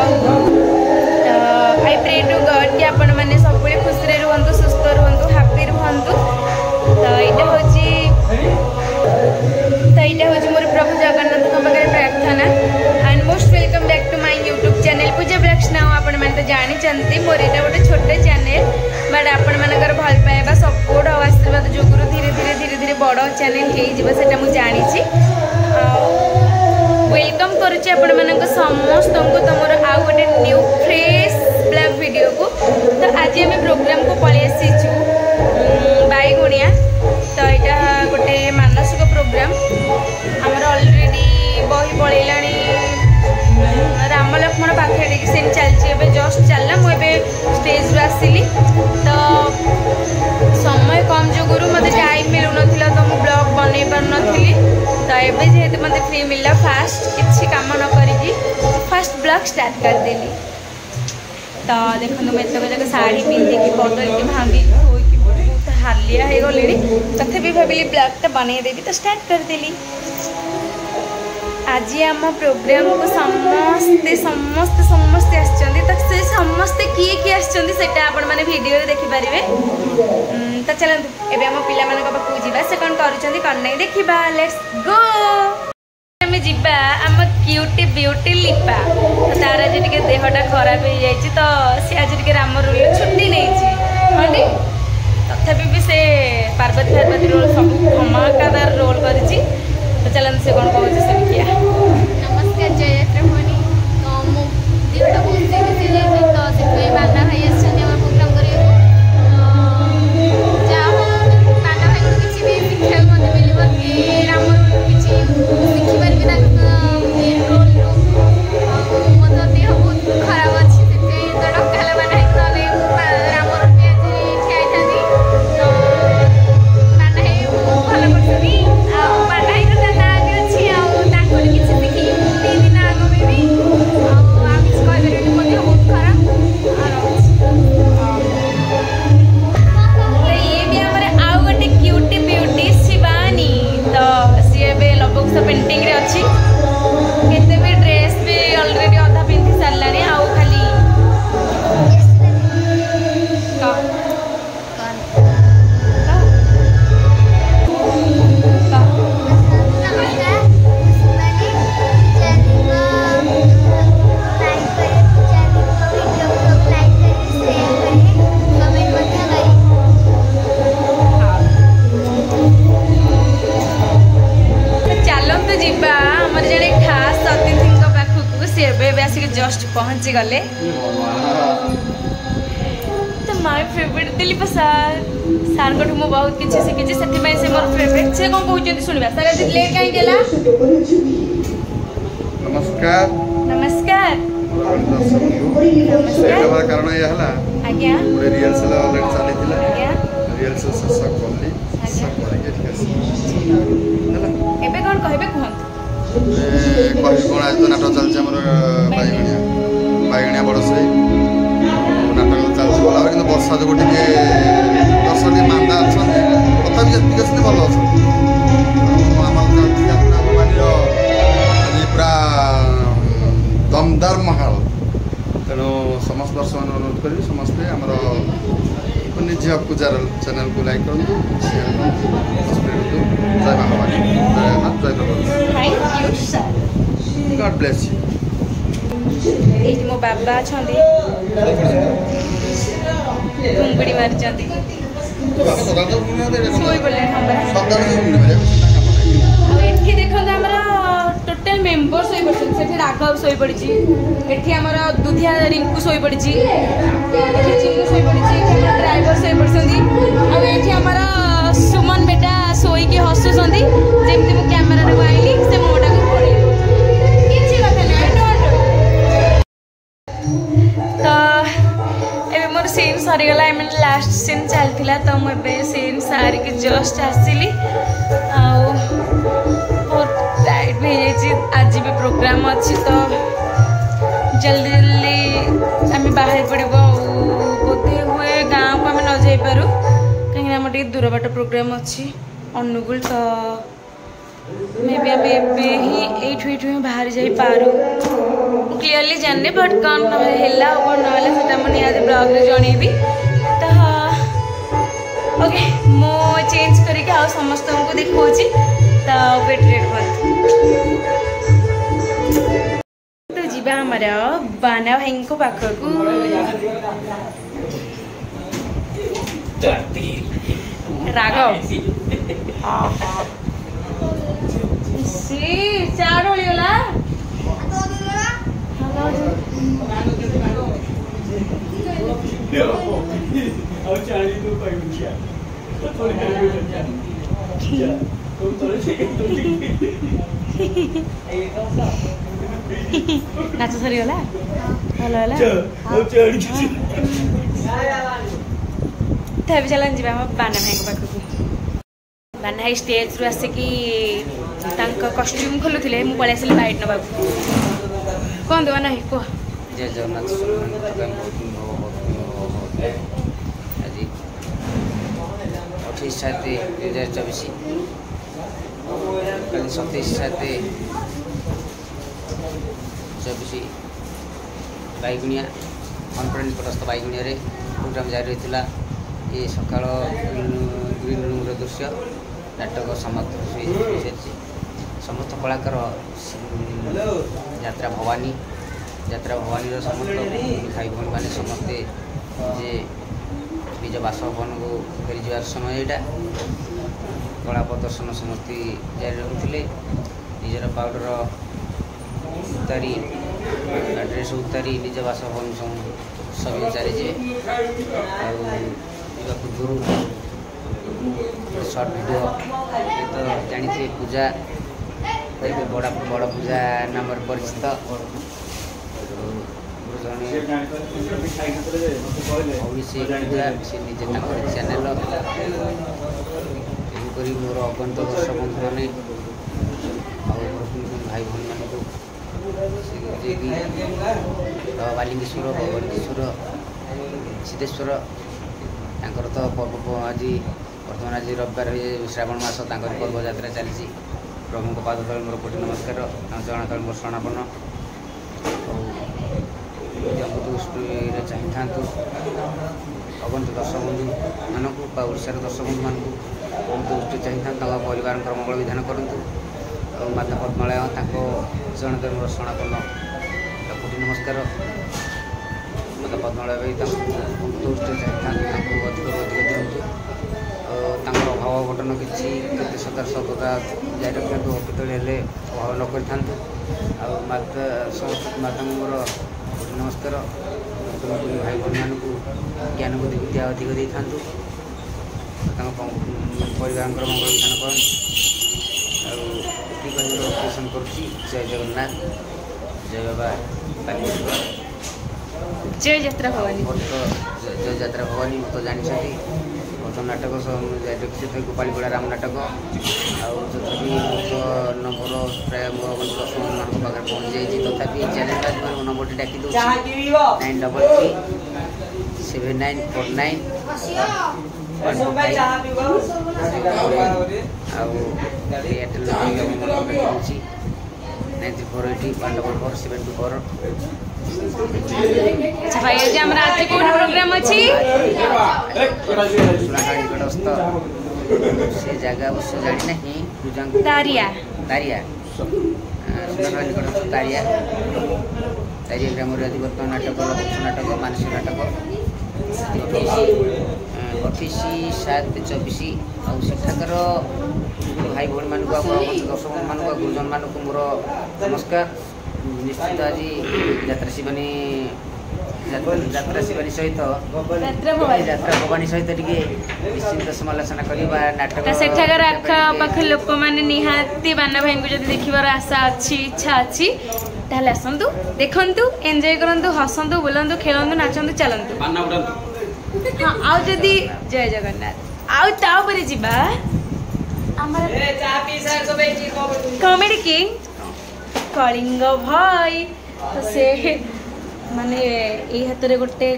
I pray to God कि आपण मैंने सब खुशी रुहतु सुस्थ रुहतु हैप्पी रुहतु। तो यहाँ हूँ मोर प्रभु जगन्नाथ पाखे प्रार्थना and most welcome back to my YouTube channel Pooja vlogs now. आपण मैंने तो जानते मोर यहाँ गोटे छोटे चैनल बट आपण मानकर भल पाइबा सपोर्ट और आशीर्वाद जोगुरु धीरे धीरे धीरे धीरे बड़ चैनल हो जानी वेलकम करुच्ची आपण मानक समस्त को तुमर आउ गोटे न्यू फ्रेश ब्लॉग वीडियो को। तो आज आम प्रोग्राम को पलि आसीचु बाईगुणिया। तो यहाँ गोटे मानसिक प्रोग्राम आमर ऑलरेडी बही पलैला राम लक्ष्मण पाखे सीन चलती जस्ट चलना मुझे स्टेज रू आसली। तो समय कम जोगुरु मत टाइम मिलू ना तो मुझे ब्लॉग बन पारी। तो ये जेहेतु मत फ्री मिलला फास्ट किसी कम न करी फास्ट ब्लॉग स्टार्ट करदेली। तो देखो मैं एतक शाढ़ी पिंधिकी बदल के भांगी धोईकी बहुत हालिया हो गली तथापि भाविली ब्लॉगटा बनईदेवी तो स्टार्ट करदेली। आज आम प्रोग्राम को समस्ते समस्ते समस्ते आसछन्ती। तो से समस्ते किए किए आसछन्ती आपण माने वीडियो रे देखि पारिबे। तो चलंतु एबे आम पिला मानक पाखु जिबा से कोन करूछन्ती कोन नै देखिबा। Let's go. आमे जिबा आम क्यूटी ब्यूटी लिपा। तो तार आज टिके देहटा खराब हो जाइछि तो से आज टिके राम रोल छुट्टी नैछि हंडी तथापि भी से पार्वती रोल सब धमाकादार रोल करिछि। तो चलन से कौन कहूँ से किया नमस्कार जय यात्रा भनी। तो मो देहटा बहुत सीरियस हो जाए तो से माना भाई आछन हम प्रोग्राम करिए जा हो माना भाई को किछि भी शिक्षा मत मिलिबो कि राम किछि शिखि परबे ना रोल रो मत देह बहुत खराब अछि से तो डकाला माना है तले राम रोल पे आज ठिया थानी। तो माना है भलो करछनी आ माना है पेंटिंग रे अच्छी केते भी ड्रेस भी ऑलरेडी आधा पिंधि सारलानी आउ खाली जस्ट पहुंची गले। तो माय फेवरेट दिलीप सार सार को मु बहुत किछि सिखिछि से मोर फेवरेट से कौन कहउछन्ती सुनिबा। सर आज लेट काई गेला। नमस्कार नमस्कार नमस्कार कारण ये हला आज्ञा पूरे रिहर्सल ऑलरेडी चली थिला आज्ञा रिहर्सल शेष करली सब करके ठीक আছে हला एबे कोन कहबे कहंत कही कौन आज तो नाटक चलছে আমার বাইগণিয়া বড়সই নাটক চলছে ভালো কিন্তু বর্ষা যোগ টিকে দর্শক টিকে মান্দা অনেক তথাপি যেতিক অনেক ভালো অনেক আমার যাত্রাবাড়ির আজ পুরা দমদার মাহাল। তেণু সমস্ত দর্শক অনুরোধ করি সমস্তে আমার ঝিଅ ପୂଜାର ଚ୍ୟାନେଲ को लाइक କରନ୍ତୁ शेयर କରନ୍ତୁ ସବସ୍କ୍ରାଇब କରନ୍ତୁ। ଜୟ ମହାବାଣୀ ଜୟ ଜଗନ୍ନାଥ ଜୟ Jagannath. Thank you sir God bless you. ए मो बाबा छंदी घुंगड़ी मारचंदी सोई बोले एठी देखो हमरा टोटल मेंबर सोई पड़छन सेठी राघव सोई पड़छि एठी हमरा दुधिया रिंकू सोई पड़छि एठी चिंगू सोई पड़छि ड्राइवर सोई पड़छंदी आ एठी हमरा सुमन बेटा सोई के हसुसंदी जेमति मु कैमरा रे आइली से मोटा को पड़े किछि कथा नै डोंट। तो एबे मोर सीन सरी गला आई मीन लास्ट सीन चलथिला तो मु एबे सीन सारी के जस्ट आसिली आ बहुत टाइट भी जाइए। आज भी प्रोग्राम अच्छी तो जल्दी जल्दी आम बाहर पड़ब बोधे हुए गाँव को आम न जापारू कहीं आम टे दूर बाट प्रोग्राम अच्छी अनुगुल। तो मे भी आम एबे ही एठू बाहर जापारू क्लीयरली जानने बट कौन है कौन ना मुझे निहाती ब्लॉग रे जनइबी तो ओके मो चेंज करके आ समस्त को देखौची तो वेट तो जीवा हमारा बाना भाई को पाखक राघव चार होगा नाच सरीगला भल तभी चलन जी बाना भाई पाखक बाना भाई स्टेज रू आसिकी कस्ट्यूम खोलुले मुझे पलि आसली बाइट नवा कौन देवा ना कह जय जगन्नाथ आज 28/7/2024 कल 27/7/24 बैगुणिया कन्फरेन्स निकटस्थ बैगुणिया प्रोग्राम जारी रही ये सकाल ग्रीन रूम दृश्य नाटक समाप्त सारी समस्त कलाकार यात्रा भवानी समस्त भाई भौणी मैंने समस्ते जे निज बासभवन को फेरी जबार समय यहाँ कला प्रदर्शन समस्त जारी रखुले निजर पाउडर उतारी ड्रेस उतारी निज बासभवन सब जारी जे पूर्व सर्ट भिडियो तो जानी पूजा बड़ा पूजा नाम परिचित अभिषेक पूजा से निजे चैनल तेणुक मोर अगंत दर्शक बंधु मैंने भाई भौणी मानक बालिंगेश्वर भगवतीश्वर सिद्धेश्वर तांकर तो पर्व आज बर्तमान आज रविवार श्रावण मास पर्व यात्रा चली प्रभु को पाद तले मोर कोटि नमस्कार चरण तले मोर शरणापन्न दृष्टि चाहिए था अगंत दर्शक बंधु मानक ओडार दर्शक बंधु मानक दृष्टि चाहिए था परिवार मंगल विधान करूँ माता पद्मालय चरण तले मोर शरणापन्न कोटि नमस्कार माता पद्मालय भाई दृष्टि चाहिए था अधिक दिखते अभाव घटन किसी सदार सतता जारी रखा केतले अभाव न कर माता समस्त माता मोर नमस्कार भाई भौणी मानक ज्ञान बुद्धि विद्या अधिक दे था परिवार मंगल विधान करन करुच्ची जय जगन्नाथ जय बाबा जय यात्रा भवानी जय यात्रा भवानी तो जानी नाटक देखते गोपालीपड़ा राम नाटक आदि नंबर प्राय मोर 10 मान पाखे पहुँच जाइए तथापि चैलेंज नंबर डाकी दूँ 9337949145 एयरटेल 9348144724। अच्छा भाई आज हमरा आज कोन प्रोग्राम अछि निकटस्थ से जगह अवश्य जानी नहीं तारिया सुनाखड़ा निकटस्थ तारिया ग्राम बर्तमान नाटक नाटक मानसिक नाटक 28/7/24 आठाकर भाई भौणी मानक दर्शक मानक गुरुजन मानक मोर नमस्कार निश्चित आज यात्रा शिवानी सहित यात्रा भवानी सहित निश्चित समालोचना करवा नाटक सेठाकर आखपाख लोक मैंने निहाती बाना भाई को जब देखिबार आशा अच्छी इच्छा अच्छी ताहले आसंतु देखंतु एंजॉय करंतु हसंतु बोलंतु खेलंतु नाचंतु चलंतु हाँ आउ जदि जय जगन्नाथ आउ ताऊपर जीवा कॉमेडी किंग कलिंग भाई तो से माने ये हाथ में गोटे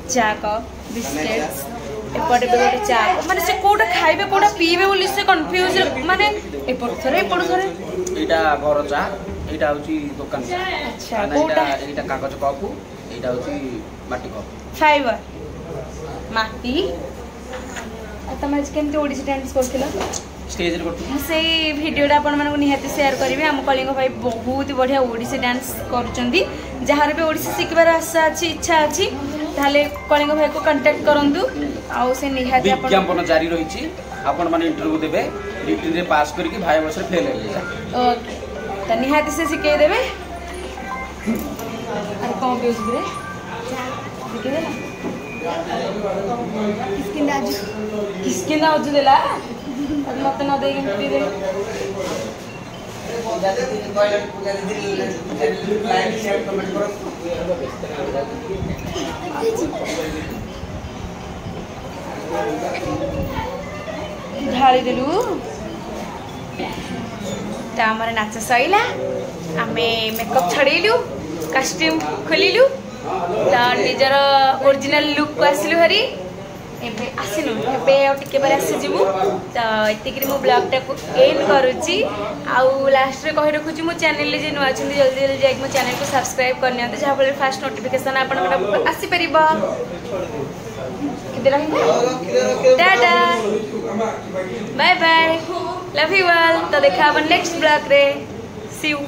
चा कप बिस्किट्स एपटे भी गोटे चा कप माने से कोटा खाइबे कोटा पीबे बोली से कंफ्यूज माने एपट थरे एटा घर चा এইটা হচ্ছে দোকান আচ্ছা এইটা কোটা এইটা কাগজ কপ এইটা হচ্ছে মাটি কপ ফাইबर মাটি তুমি আজ কেমতি ওড়িশি ডান্স করছিল স্টেজ রে করতে সেই ভিডিওটা আপন মানক নিহাতি শেয়ার করিবে हम कलिंग भाई बहुत बढ़िया ओडिसी डांस करूचंदी जहार भी ओडिसी सिखबार आशा अछि इच्छा अछि ताले कलिंग भाई को कांटेक्ट करंतु आ से निहाती अपन विज्ञापन जारी रहिछि अपन माने इंटरव्यू देबे रिटन रे पास करके भाई बसरे फेल हेले ओके त निहाती से सिखे देबे अरे कौन बेउस रे सिखे देला किसके ना आजू देला मत ना दे पी दे ढाली देलु तो आमर नाच सैला आमे मेकअप छड़ेलु कॉस्ट्यूम खोलिलु तो निजर ओरिजिनल लुक को आसिलु हरी एबे आसिलु एबे टिके बारे आसी जिवु तो एतिकरी मो ब्लॉग टा को एंड करूची आउ लास्ट रे कहि रखुची मो चैनल जे नुआ छथि जल्दी जल्दी जाई मो चैनल को सब्सक्राइब करनिया जहा फल फास्ट नोटिफिकेशन आपन आसी परिबा किदे रही tata bye bye love you all तो देखा अपन नेक्स्ट ब्लॉग रे सी यू